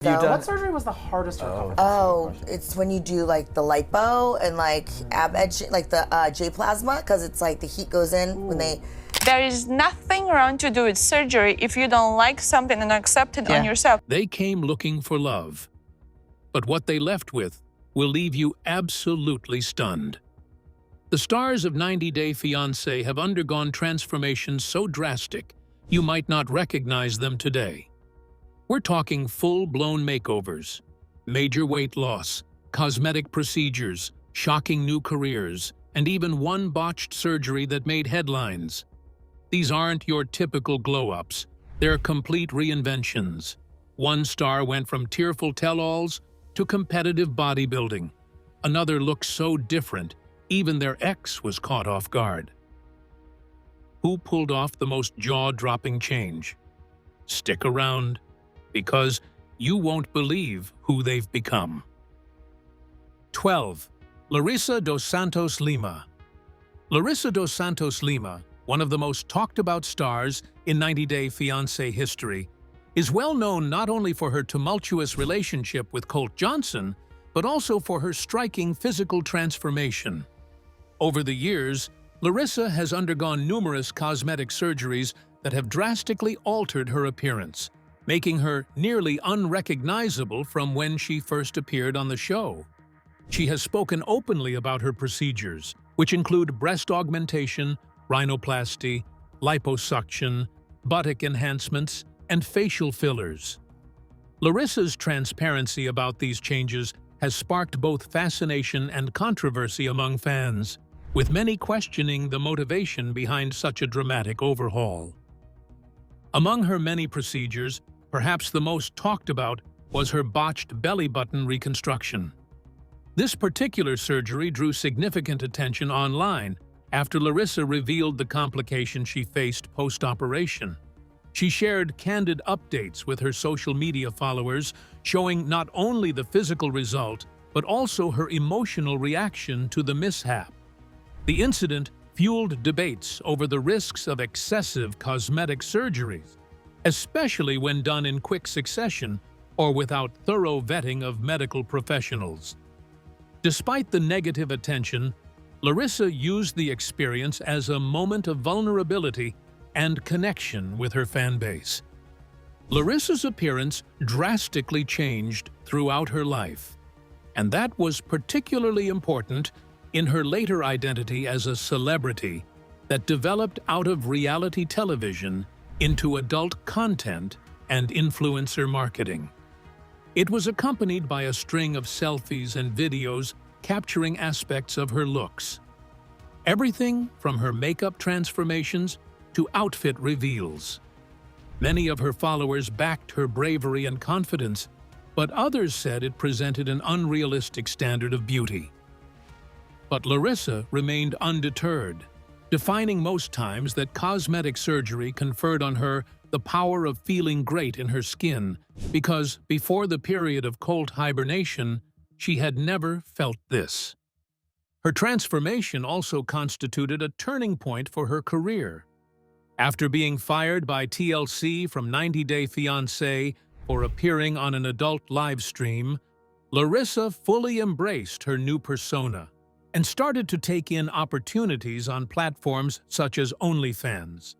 What surgery was the hardest to recover from? Oh, it's when you do like the lipo and like ab edge, like the J-plasma, because it's like the heat goes in when they... There is nothing wrong to do with surgery if you don't like something and accept it on yourself. They came looking for love, but what they left with will leave you absolutely stunned. The stars of 90 Day Fiancé have undergone transformations so drastic you might not recognize them today. We're talking full-blown makeovers, major weight loss, cosmetic procedures, shocking new careers, and even one botched surgery that made headlines. These aren't your typical glow-ups. They're complete reinventions. One star went from tearful tell-alls to competitive bodybuilding. Another looked so different, even their ex was caught off guard. Who pulled off the most jaw-dropping change? Stick around, because you won't believe who they've become. 12. Larissa dos Santos Lima. Larissa dos Santos Lima, one of the most talked-about stars in 90 Day Fiancé history, is well known not only for her tumultuous relationship with Colt Johnson, but also for her striking physical transformation. Over the years, Larissa has undergone numerous cosmetic surgeries that have drastically altered her appearance, making her nearly unrecognizable from when she first appeared on the show. She has spoken openly about her procedures, which include breast augmentation, rhinoplasty, liposuction, buttock enhancements, and facial fillers. Larissa's transparency about these changes has sparked both fascination and controversy among fans, with many questioning the motivation behind such a dramatic overhaul. Among her many procedures, perhaps the most talked about was her botched belly button reconstruction. This particular surgery drew significant attention online after Larissa revealed the complications she faced post-operation. She shared candid updates with her social media followers, showing not only the physical result, but also her emotional reaction to the mishap. The incident fueled debates over the risks of excessive cosmetic surgeries, especially when done in quick succession or without thorough vetting of medical professionals. Despite the negative attention, Larissa used the experience as a moment of vulnerability and connection with her fan base. Larissa's appearance drastically changed throughout her life, and that was particularly important in her later identity as a celebrity that developed out of reality television into adult content and influencer marketing. It was accompanied by a string of selfies and videos capturing aspects of her looks. Everything from her makeup transformations to outfit reveals. Many of her followers backed her bravery and confidence, but others said it presented an unrealistic standard of beauty. But Larissa remained undeterred, defining most times that cosmetic surgery conferred on her the power of feeling great in her skin, because before the period of Colt hibernation, she had never felt this. Her transformation also constituted a turning point for her career. After being fired by TLC from 90 Day Fiancé for appearing on an adult live stream, Larissa fully embraced her new persona and started to take in opportunities on platforms such as OnlyFans.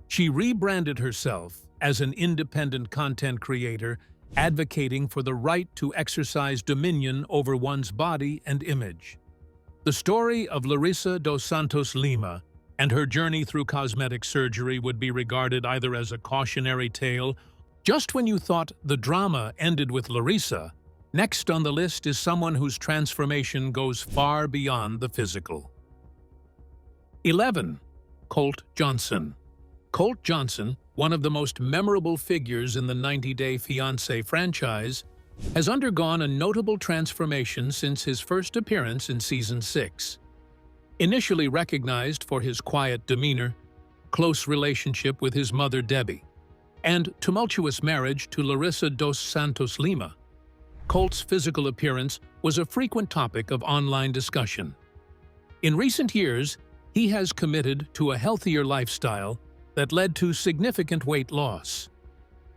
She rebranded herself as an independent content creator, advocating for the right to exercise dominion over one's body and image. The story of Larissa dos Santos Lima and her journey through cosmetic surgery would be regarded either as a cautionary tale. Just when you thought the drama ended with Larissa, next on the list is someone whose transformation goes far beyond the physical. 11. Colt Johnson. Colt Johnson, one of the most memorable figures in the 90 Day Fiancé franchise, has undergone a notable transformation since his first appearance in Season 6. Initially recognized for his quiet demeanor, close relationship with his mother Debbie, and tumultuous marriage to Larissa dos Santos Lima, Colt's physical appearance was a frequent topic of online discussion. In recent years, he has committed to a healthier lifestyle that led to significant weight loss.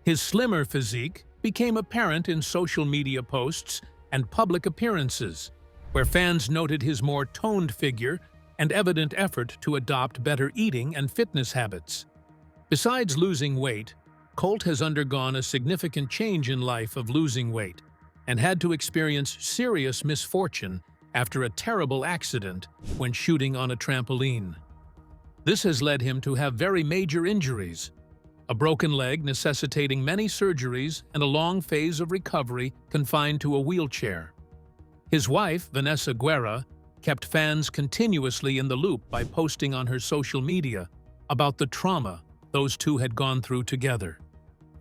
His slimmer physique became apparent in social media posts and public appearances, where fans noted his more toned figure and evident effort to adopt better eating and fitness habits. Besides losing weight, Colt has undergone a significant change in life of losing weight and had to experience serious misfortune after a terrible accident when shooting on a trampoline. This has led him to have very major injuries, a broken leg necessitating many surgeries and a long phase of recovery confined to a wheelchair. His wife, Vanessa Guerra, kept fans continuously in the loop by posting on her social media about the trauma those two had gone through together.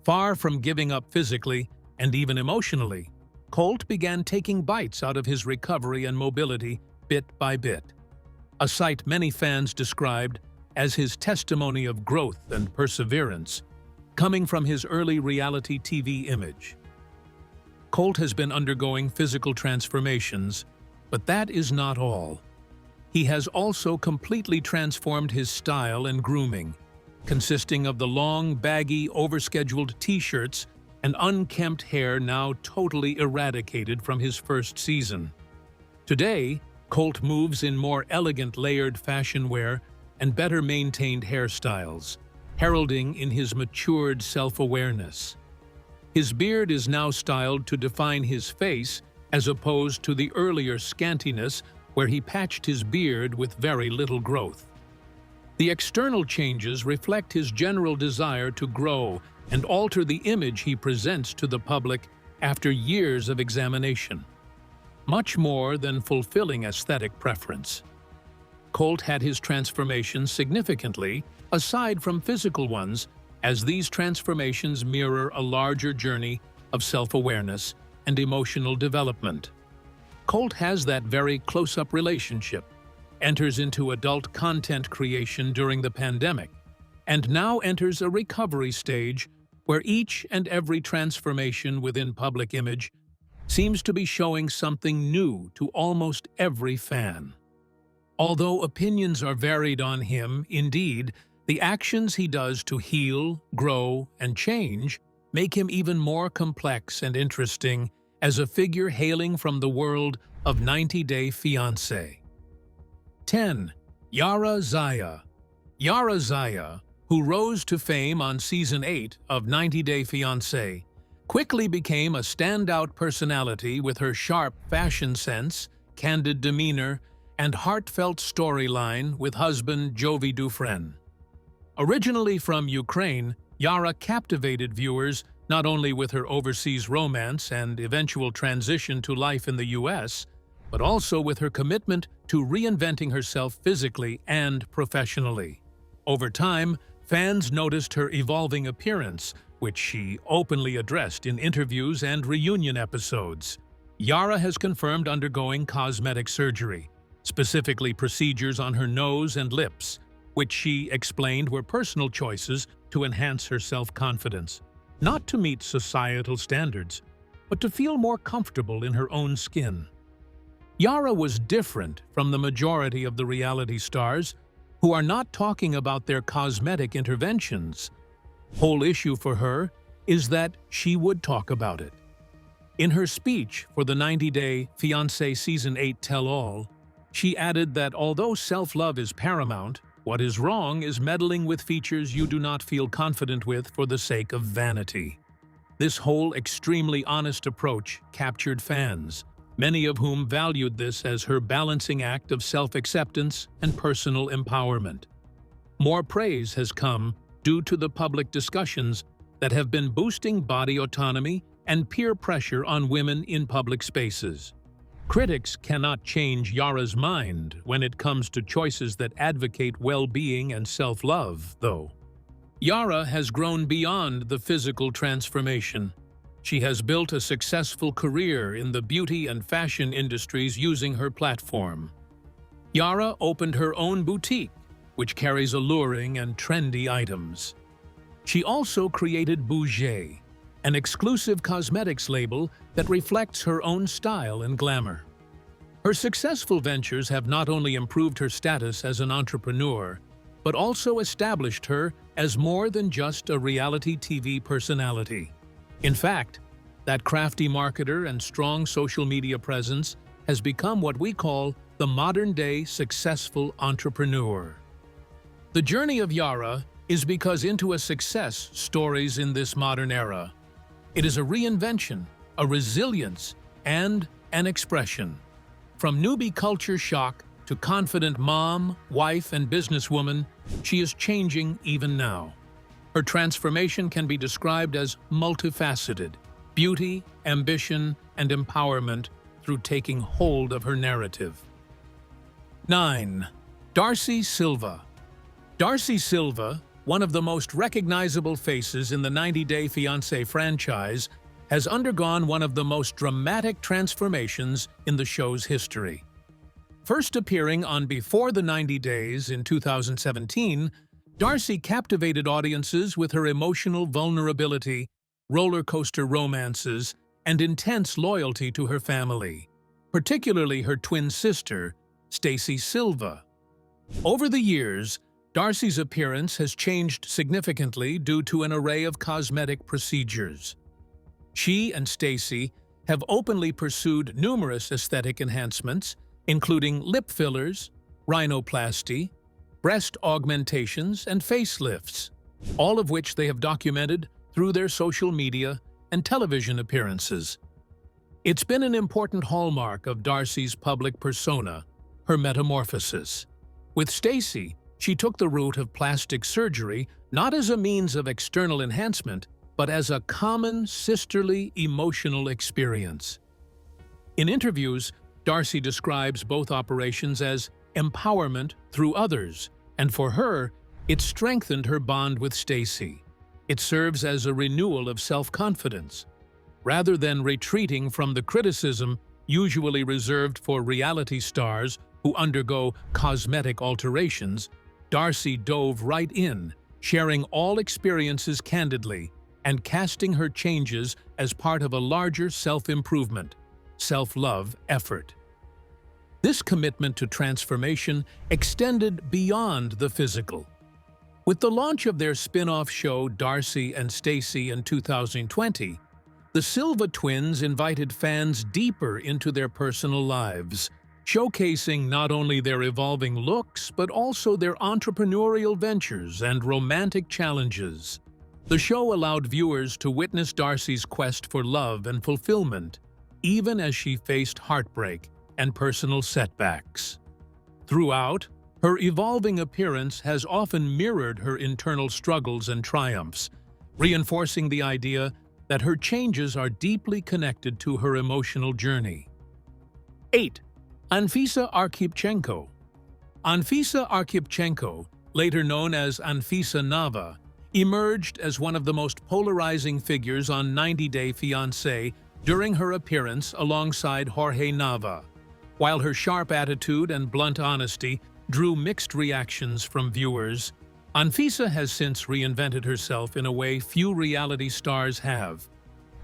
Far from giving up physically and even emotionally, Colt began taking bites out of his recovery and mobility bit by bit, a sight many fans described as his testimony of growth and perseverance, coming from his early reality TV image. Colt has been undergoing physical transformations, but that is not all. He has also completely transformed his style and grooming, consisting of the long, baggy, overscheduled t-shirts and unkempt hair now totally eradicated from his first season. Today, Colt moves in more elegant layered fashion wear and better maintained hairstyles, heralding in his matured self-awareness. His beard is now styled to define his face as opposed to the earlier scantiness where he patched his beard with very little growth. The external changes reflect his general desire to grow and alter the image he presents to the public after years of examination, much more than fulfilling aesthetic preference. Colt had his transformations significantly, aside from physical ones, as these transformations mirror a larger journey of self-awareness and emotional development. Colt has that very close-up relationship, enters into adult content creation during the pandemic, and now enters a recovery stage where each and every transformation within public image seems to be showing something new to almost every fan. Although opinions are varied on him, indeed, the actions he does to heal, grow, and change make him even more complex and interesting as a figure hailing from the world of 90 Day Fiancé. 10. Yara Zaya. Yara Zaya, who rose to fame on Season 8 of 90 Day Fiancé, quickly became a standout personality with her sharp fashion sense, candid demeanor, and heartfelt storyline with husband Jovi Dufresne. Originally from Ukraine, Yara captivated viewers not only with her overseas romance and eventual transition to life in the US, but also with her commitment to reinventing herself physically and professionally. Over time, fans noticed her evolving appearance, which she openly addressed in interviews and reunion episodes. Yara has confirmed undergoing cosmetic surgery, specifically procedures on her nose and lips, which she explained were personal choices to enhance her self-confidence, not to meet societal standards, but to feel more comfortable in her own skin. Yara was different from the majority of the reality stars who are not talking about their cosmetic interventions. Whole issue for her is that she would talk about it. In her speech for the 90 Day Fiancé Season 8 Tell-All, she added that although self-love is paramount, what is wrong is meddling with features you do not feel confident with for the sake of vanity. This whole extremely honest approach captured fans, many of whom valued this as her balancing act of self-acceptance and personal empowerment. More praise has come due to the public discussions that have been boosting body autonomy and peer pressure on women in public spaces. Critics cannot change Yara's mind when it comes to choices that advocate well-being and self-love, though. Yara has grown beyond the physical transformation. She has built a successful career in the beauty and fashion industries using her platform. Yara opened her own boutique, which carries alluring and trendy items. She also created Bouger, an exclusive cosmetics label that reflects her own style and glamour. Her successful ventures have not only improved her status as an entrepreneur, but also established her as more than just a reality TV personality. In fact, That crafty marketer and strong social media presence has become what we call the modern-day successful entrepreneur. The journey of Yara is because into a success stories in this modern era. It is a reinvention, a resilience, and an expression. From newbie culture shock to confident mom, wife, and businesswoman, she is changing even now. Her transformation can be described as multifaceted: beauty, ambition, and empowerment through taking hold of her narrative. 9. Darcey Silva. Darcey Silva, one of the most recognizable faces in the 90-Day Fiancé franchise, has undergone one of the most dramatic transformations in the show's history. First appearing on Before the 90 Days in 2017, Darcey captivated audiences with her emotional vulnerability, roller coaster romances, and intense loyalty to her family, particularly her twin sister, Tais Silva. Over the years, Darcey's appearance has changed significantly due to an array of cosmetic procedures. She and Tais have openly pursued numerous aesthetic enhancements, including lip fillers, rhinoplasty, breast augmentations, and facelifts, all of which they have documented through their social media and television appearances. It's been an important hallmark of Darcey's public persona, her metamorphosis. With Tais, she took the route of plastic surgery not as a means of external enhancement, but as a common sisterly emotional experience. In interviews, Darcey describes both operations as empowerment through others, and for her, it strengthened her bond with Tais. It serves as a renewal of self-confidence. Rather than retreating from the criticism usually reserved for reality stars who undergo cosmetic alterations, Darcey dove right in, sharing all experiences candidly and casting her changes as part of a larger self-improvement, self-love effort. This commitment to transformation extended beyond the physical. With the launch of their spin-off show Darcey and Tais in 2020, the Silva twins invited fans deeper into their personal lives, showcasing not only their evolving looks but also their entrepreneurial ventures and romantic challenges. The show allowed viewers to witness Darcey's quest for love and fulfillment, even as she faced heartbreak and personal setbacks. Throughout, her evolving appearance has often mirrored her internal struggles and triumphs, reinforcing the idea that her changes are deeply connected to her emotional journey. 8. Anfisa Aripchenko. Anfisa Aripchenko, later known as Anfisa Nava, emerged as one of the most polarizing figures on 90-Day Fiancé during her appearance alongside Jorge Nava. While her sharp attitude and blunt honesty drew mixed reactions from viewers, Anfisa has since reinvented herself in a way few reality stars have.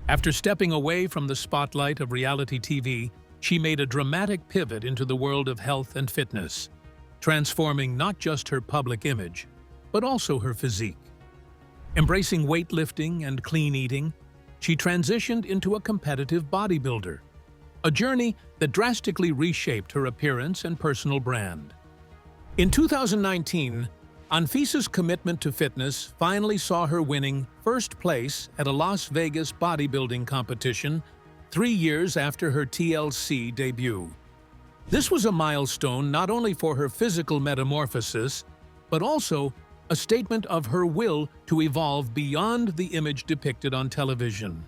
After stepping away from the spotlight of reality TV, she made a dramatic pivot into the world of health and fitness, transforming not just her public image, but also her physique. Embracing weightlifting and clean eating, she transitioned into a competitive bodybuilder, a journey that drastically reshaped her appearance and personal brand. In 2019, Anfisa's commitment to fitness finally saw her winning first place at a Las Vegas bodybuilding competition 3 years after her TLC debut. This was a milestone not only for her physical metamorphosis, but also a statement of her will to evolve beyond the image depicted on television.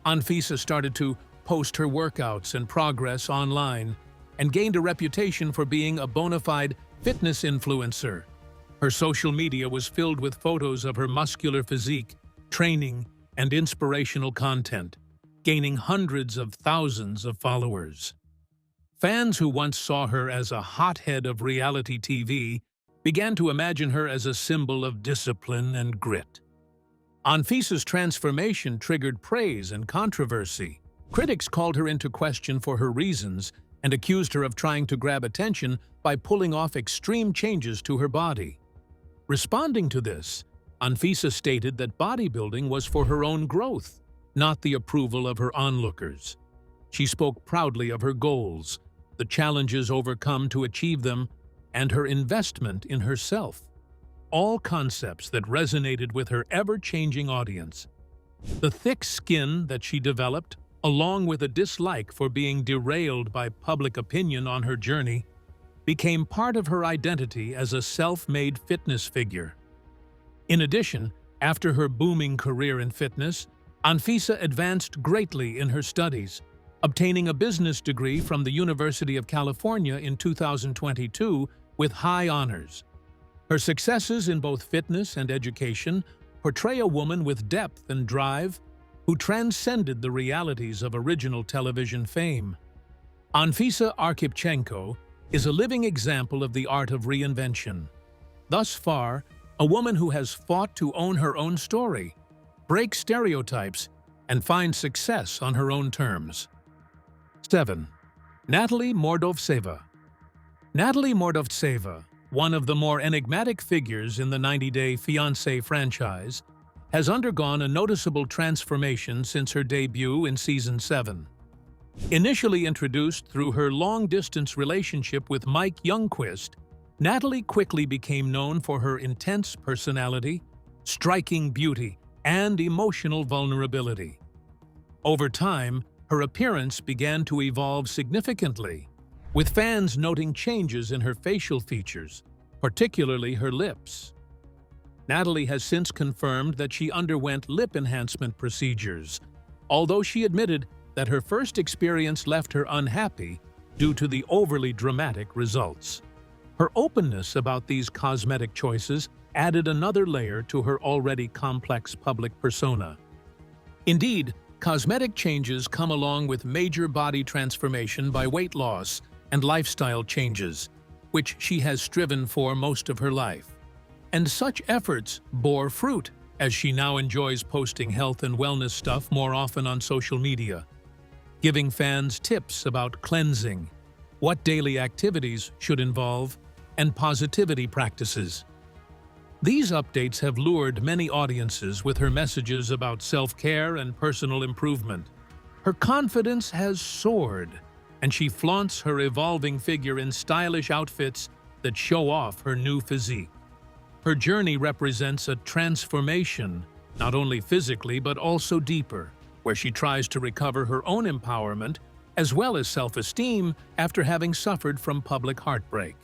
Anfisa started to post her workouts and progress online and gained a reputation for being a bona fide fitness influencer. Her social media was filled with photos of her muscular physique, training, and inspirational content, gaining hundreds of thousands of followers. Fans who once saw her as a hothead of reality TV began to imagine her as a symbol of discipline and grit. Anfisa's transformation triggered praise and controversy. Critics called her into question for her reasons and accused her of trying to grab attention by pulling off extreme changes to her body. Responding to this, Anfisa stated that bodybuilding was for her own growth, not the approval of her onlookers. She spoke proudly of her goals, the challenges overcome to achieve them, and her investment in herself. All concepts that resonated with her ever-changing audience. The thick skin that she developed, along with a dislike for being derailed by public opinion on her journey, became part of her identity as a self-made fitness figure. In addition, after her booming career in fitness, Anfisa advanced greatly in her studies, obtaining a business degree from the University of California in 2022 with high honors. Her successes in both fitness and education portray a woman with depth and drive who transcended the realities of original television fame. Anfisa Aripchenko is a living example of the art of reinvention. Thus far, a woman who has fought to own her own story, break stereotypes, and find success on her own terms. 7. Natalie Mordovtseva. Natalie Mordovtseva, one of the more enigmatic figures in the 90-Day Fiancé franchise, has undergone a noticeable transformation since her debut in Season 7. Initially introduced through her long-distance relationship with Mike Youngquist, Natalie quickly became known for her intense personality, striking beauty, and emotional vulnerability. Over time, her appearance began to evolve significantly, with fans noting changes in her facial features, particularly her lips. Natalie has since confirmed that she underwent lip enhancement procedures, although she admitted that her first experience left her unhappy due to the overly dramatic results. Her openness about these cosmetic choices added another layer to her already complex public persona. Indeed, cosmetic changes come along with major body transformation by weight loss and lifestyle changes, which she has striven for most of her life. And such efforts bore fruit, as she now enjoys posting health and wellness stuff more often on social media, giving fans tips about cleansing, what daily activities should involve, and positivity practices. These updates have lured many audiences with her messages about self-care and personal improvement. Her confidence has soared, and she flaunts her evolving figure in stylish outfits that show off her new physique. Her journey represents a transformation, not only physically but also deeper, where she tries to recover her own empowerment as well as self-esteem after having suffered from public heartbreak.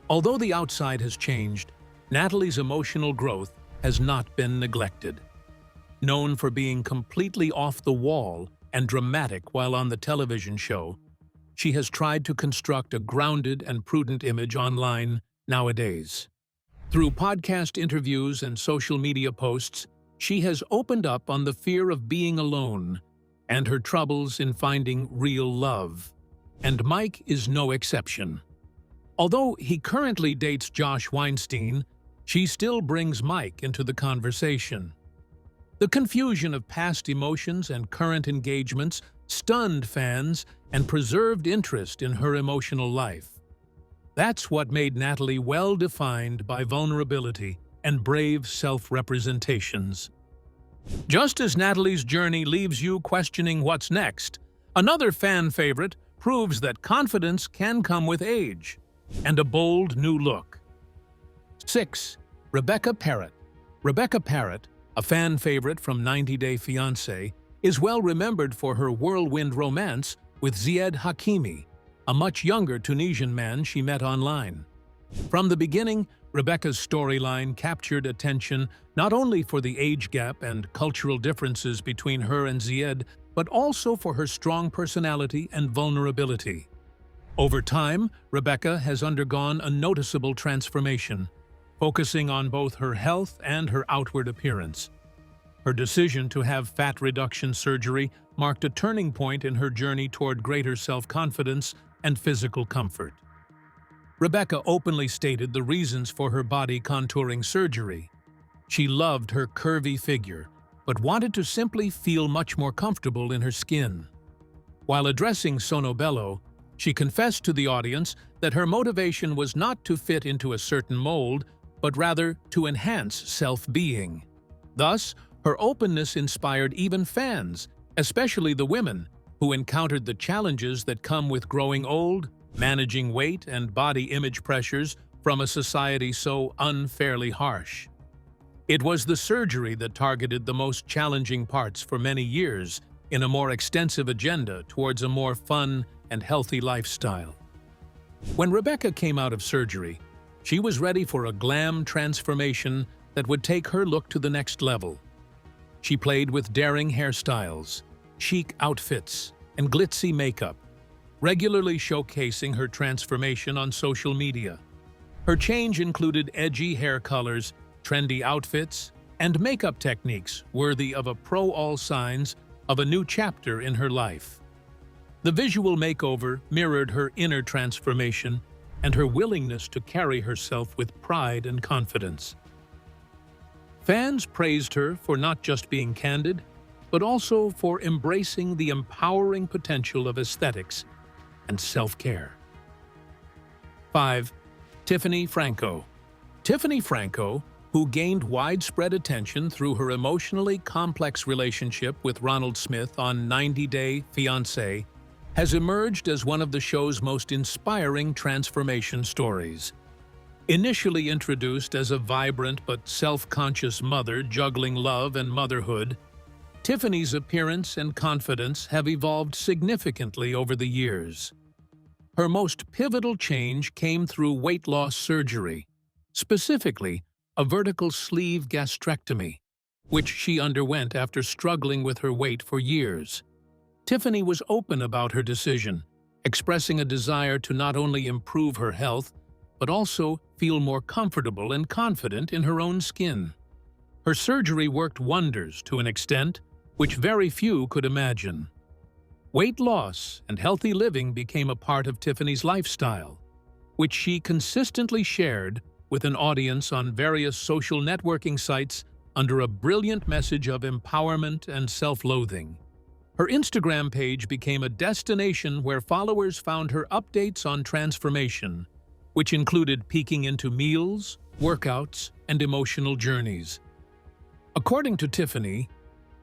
Although the outside has changed, Natalie's emotional growth has not been neglected. Known for being completely off the wall and dramatic while on the television show, she has tried to construct a grounded and prudent image online nowadays. Through podcast interviews and social media posts, she has opened up on the fear of being alone and her troubles in finding real love. And Mike is no exception. Although he currently dates Josh Weinstein, she still brings Mike into the conversation. The confusion of past emotions and current engagements stunned fans and preserved interest in her emotional life. That's what made Natalie well-defined by vulnerability and brave self-representations. Just as Natalie's journey leaves you questioning what's next, another fan favorite proves that confidence can come with age and a bold new look. 6. Rebecca Parrot. Rebecca Parrot, a fan favorite from 90 Day Fiancé, is well remembered for her whirlwind romance with Ziad Hakimi, a much younger Tunisian man she met online. From the beginning, Rebecca's storyline captured attention not only for the age gap and cultural differences between her and Ziad, but also for her strong personality and vulnerability. Over time, Rebecca has undergone a noticeable transformation, focusing on both her health and her outward appearance. Her decision to have fat reduction surgery marked a turning point in her journey toward greater self-confidence and physical comfort. Rebecca openly stated the reasons for her body contouring surgery. She loved her curvy figure, but wanted to simply feel much more comfortable in her skin. While addressing Sono Bello, she confessed to the audience that her motivation was not to fit into a certain mold, but rather to enhance self-being. Thus, Her openness inspired even fans, especially the women, who encountered the challenges that come with growing old, managing weight and body image pressures from a society so unfairly harsh. It was the surgery that targeted the most challenging parts for many years in a more extensive agenda towards a more fun and healthy lifestyle. When Rebecca came out of surgery, she was ready for a glam transformation that would take her look to the next level. She played with daring hairstyles, chic outfits, and glitzy makeup, regularly showcasing her transformation on social media. Her change included edgy hair colors, trendy outfits, and makeup techniques worthy of a all signs of a new chapter in her life. The visual makeover mirrored her inner transformation and her willingness to carry herself with pride and confidence. Fans praised her for not just being candid, but also for embracing the empowering potential of aesthetics and self-care. 5. Tiffany Franco. Tiffany Franco, who gained widespread attention through her emotionally complex relationship with Ronald Smith on 90 Day Fiancé, has emerged as one of the show's most inspiring transformation stories. Initially introduced as a vibrant but self-conscious mother juggling love and motherhood, Tiffany's appearance and confidence have evolved significantly over the years. Her most pivotal change came through weight loss surgery, specifically a vertical sleeve gastrectomy, which she underwent after struggling with her weight for years. Tiffany was open about her decision, expressing a desire to not only improve her health, but also feel more comfortable and confident in her own skin. Her surgery worked wonders to an extent which very few could imagine. Weight loss and healthy living became a part of Tiffany's lifestyle, which she consistently shared with an audience on various social networking sites under a brilliant message of empowerment and self-loathing. Her Instagram page became a destination where followers found her updates on transformation, which included peeking into meals, workouts, and emotional journeys. According to Tiffany,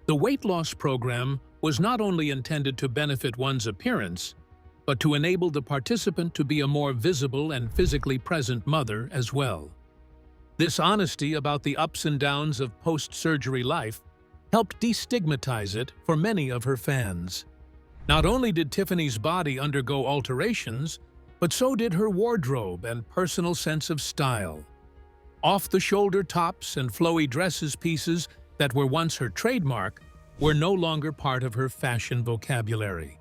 the weight loss program was not only intended to benefit one's appearance, but to enable the participant to be a more visible and physically present mother as well. This honesty about the ups and downs of post-surgery life helped destigmatize it for many of her fans. Not only did Tiffany's body undergo alterations, but so did her wardrobe and personal sense of style. Off-the-shoulder tops and flowy dresses pieces that were once her trademark were no longer part of her fashion vocabulary.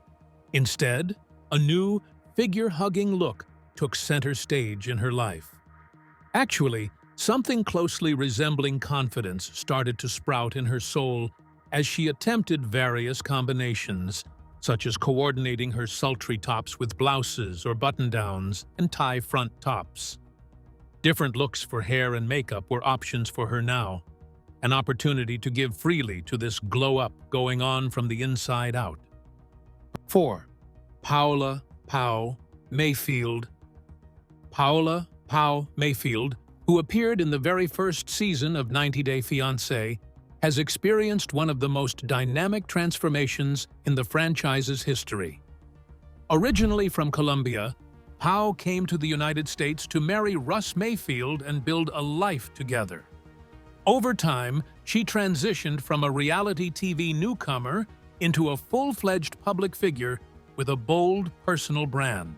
Instead, a new, figure-hugging look took center stage in her life. Actually, something closely resembling confidence started to sprout in her soul as she attempted various combinations, such as coordinating her sultry tops with blouses or button-downs and tie front tops. Different looks for hair and makeup were options for her now, an opportunity to give freely to this glow-up going on from the inside out. 4. Paola Mayfield. Paola Mayfield, who appeared in the very first season of 90 Day Fiancé, has experienced one of the most dynamic transformations in the franchise's history. Originally from Colombia, Pao came to the United States to marry Russ Mayfield and build a life together. Over time, she transitioned from a reality TV newcomer into a full-fledged public figure with a bold personal brand.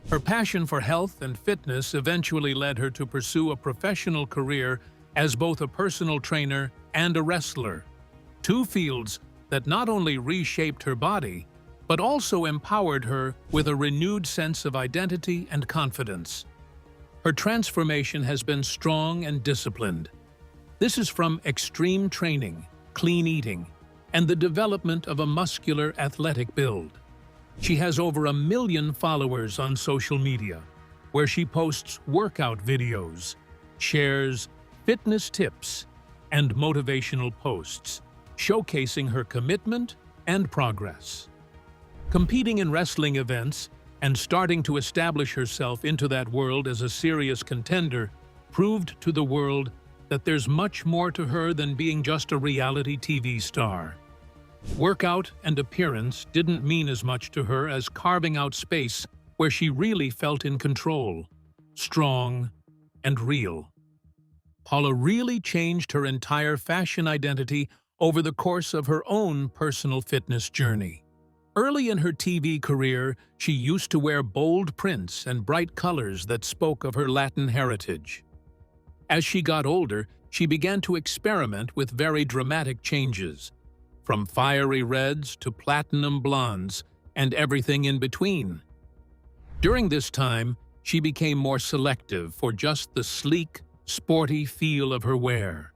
Her passion for health and fitness eventually led her to pursue a professional career as both a personal trainer and a wrestler, two fields that not only reshaped her body, but also empowered her with a renewed sense of identity and confidence. Her transformation has been strong and disciplined. This is from extreme training, clean eating, and the development of a muscular, athletic build. She has over 1 million followers on social media, where she posts workout videos, shares fitness tips, and motivational posts, showcasing her commitment and progress. Competing in wrestling events and starting to establish herself into that world as a serious contender proved to the world that there's much more to her than being just a reality TV star. Workout and appearance didn't mean as much to her as carving out space where she really felt in control, strong, and real. Paola really changed her entire fashion identity over the course of her own personal fitness journey. Early in her TV career, she used to wear bold prints and bright colors that spoke of her Latin heritage. As she got older, she began to experiment with very dramatic changes, from fiery reds to platinum blondes and everything in between. During this time, she became more selective for just the sleek, sporty feel of her wear.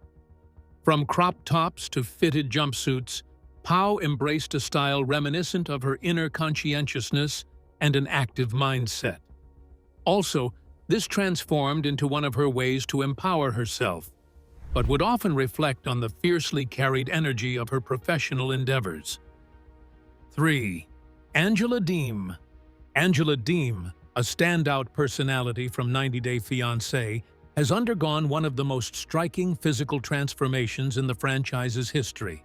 From crop tops to fitted jumpsuits, Pao embraced a style reminiscent of her inner conscientiousness and an active mindset. Also, this transformed into one of her ways to empower herself, but would often reflect on the fiercely carried energy of her professional endeavors. 3. Angela Deem. Angela Deem, a standout personality from 90 Day Fiancé, has undergone one of the most striking physical transformations in the franchise's history.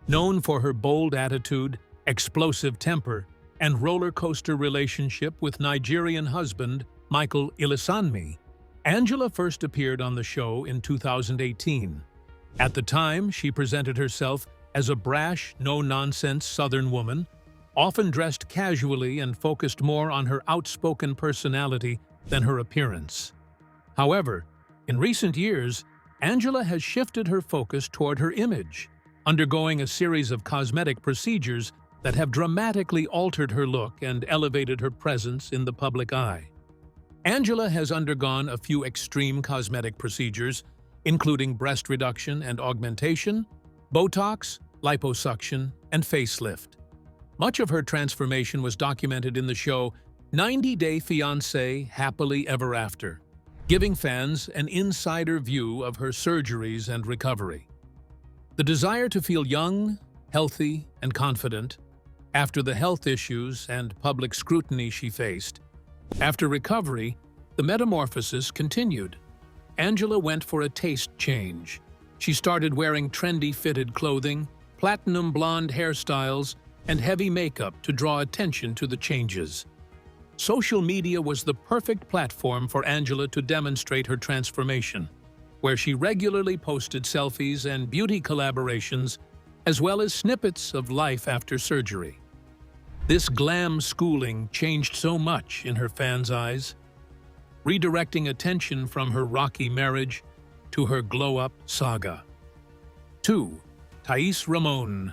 Known for her bold attitude, explosive temper, and roller coaster relationship with Nigerian husband Michael Ilisanmi, Angela first appeared on the show in 2018. At the time, she presented herself as a brash, no-nonsense Southern woman, often dressed casually and focused more on her outspoken personality than her appearance. However, in recent years, Angela has shifted her focus toward her image, undergoing a series of cosmetic procedures that have dramatically altered her look and elevated her presence in the public eye. Angela has undergone a few extreme cosmetic procedures, including breast reduction and augmentation, Botox, liposuction, and facelift. Much of her transformation was documented in the show 90 Day Fiancé Happily Ever After, giving fans an insider view of her surgeries and recovery. The desire to feel young, healthy, and confident after the health issues and public scrutiny she faced. After recovery, the metamorphosis continued. Angela went for a taste change. She started wearing trendy fitted clothing, platinum blonde hairstyles, and heavy makeup to draw attention to the changes. Social media was the perfect platform for Angela to demonstrate her transformation, where she regularly posted selfies and beauty collaborations, as well as snippets of life after surgery. This glam schooling changed so much in her fans' eyes, redirecting attention from her rocky marriage to her glow-up saga. 2. Tais Ramon.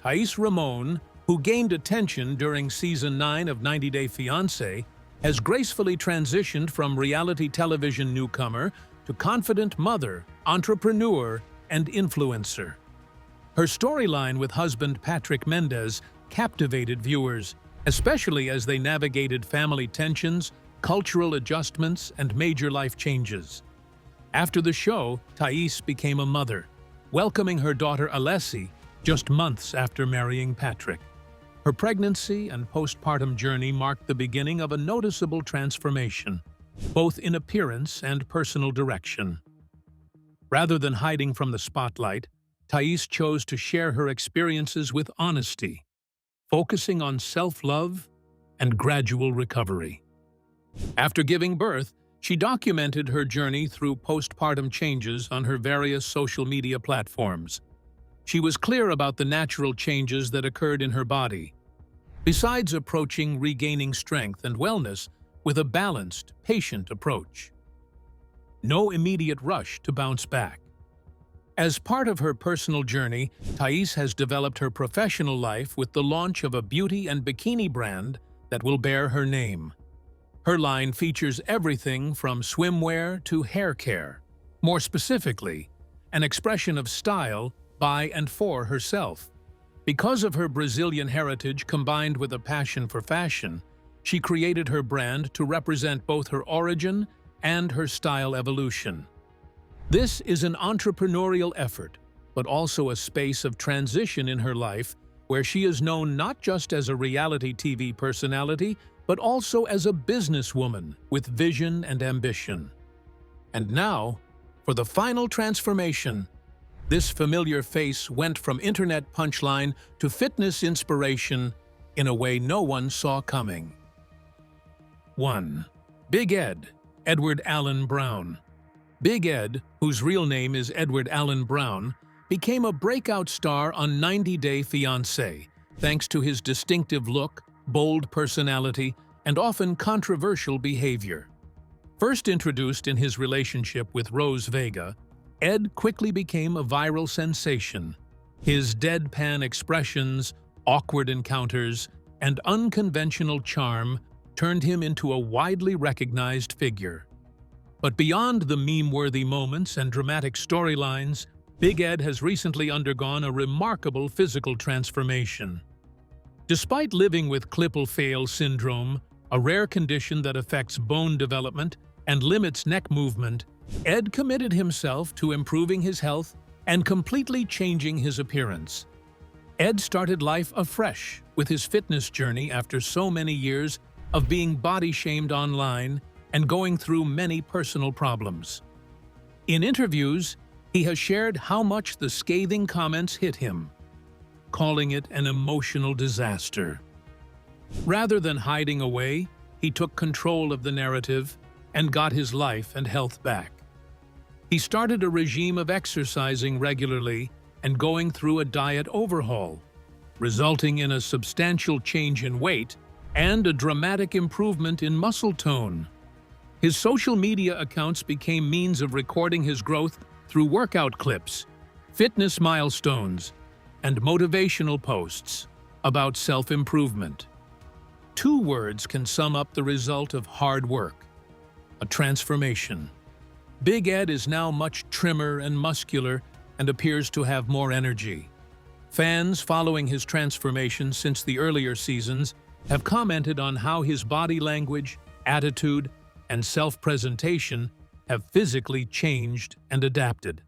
Tais Ramon, who gained attention during Season 9 of 90 Day Fiancé, has gracefully transitioned from reality television newcomer to confident mother, entrepreneur, and influencer. Her storyline with husband Patrick Mendez captivated viewers, especially as they navigated family tensions, cultural adjustments, and major life changes. After the show, Tais became a mother, welcoming her daughter Alessi just months after marrying Patrick. Her pregnancy and postpartum journey marked the beginning of a noticeable transformation, both in appearance and personal direction. Rather than hiding from the spotlight, Tais chose to share her experiences with honesty, focusing on self-love and gradual recovery. After giving birth, she documented her journey through postpartum changes on her various social media platforms. She was clear about the natural changes that occurred in her body. Besides approaching regaining strength and wellness with a balanced, patient approach. No immediate rush to bounce back. As part of her personal journey, Tais has developed her professional life with the launch of a beauty and bikini brand that will bear her name. Her line features everything from swimwear to hair care. More specifically, an expression of style by and for herself. Because of her Brazilian heritage combined with a passion for fashion, she created her brand to represent both her origin and her style evolution. This is an entrepreneurial effort, but also a space of transition in her life where she is known not just as a reality TV personality, but also as a businesswoman with vision and ambition. And now, for the final transformation. This familiar face went from internet punchline to fitness inspiration in a way no one saw coming. 1. Big Ed, Edward Allen Brown. Big Ed, whose real name is Edward Allen Brown, became a breakout star on 90 Day Fiancé, thanks to his distinctive look, bold personality, and often controversial behavior. First introduced in his relationship with Rose Vega, Ed quickly became a viral sensation. His deadpan expressions, awkward encounters, and unconventional charm turned him into a widely recognized figure. But beyond the meme-worthy moments and dramatic storylines, Big Ed has recently undergone a remarkable physical transformation. Despite living with Klippel-Feil syndrome, a rare condition that affects bone development and limits neck movement, Ed committed himself to improving his health and completely changing his appearance. Ed started life afresh with his fitness journey after so many years of being body-shamed online and going through many personal problems. In interviews, he has shared how much the scathing comments hit him, calling it an emotional disaster. Rather than hiding away, he took control of the narrative and got his life and health back. He started a regime of exercising regularly and going through a diet overhaul, resulting in a substantial change in weight and a dramatic improvement in muscle tone. His social media accounts became means of recording his growth through workout clips, fitness milestones, and motivational posts about self-improvement. 2 words can sum up the result of hard work: a transformation. Big Ed is now much trimmer and muscular and appears to have more energy. Fans following his transformation since the earlier seasons have commented on how his body language, attitude, and self-presentation have physically changed and adapted.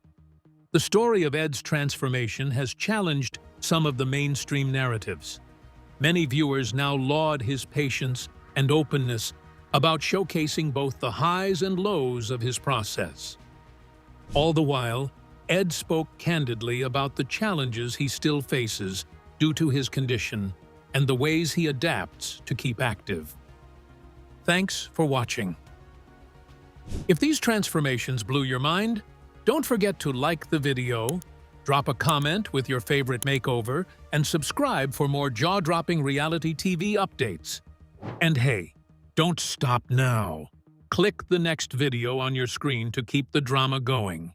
The story of Ed's transformation has challenged some of the mainstream narratives. Many viewers now laud his patience and openness about showcasing both the highs and lows of his process. All the while, Ed spoke candidly about the challenges he still faces due to his condition and the ways he adapts to keep active. Thanks for watching. If these transformations blew your mind, don't forget to like the video, drop a comment with your favorite makeover, and subscribe for more jaw-dropping reality TV updates. And hey, don't stop now. Click the next video on your screen to keep the drama going.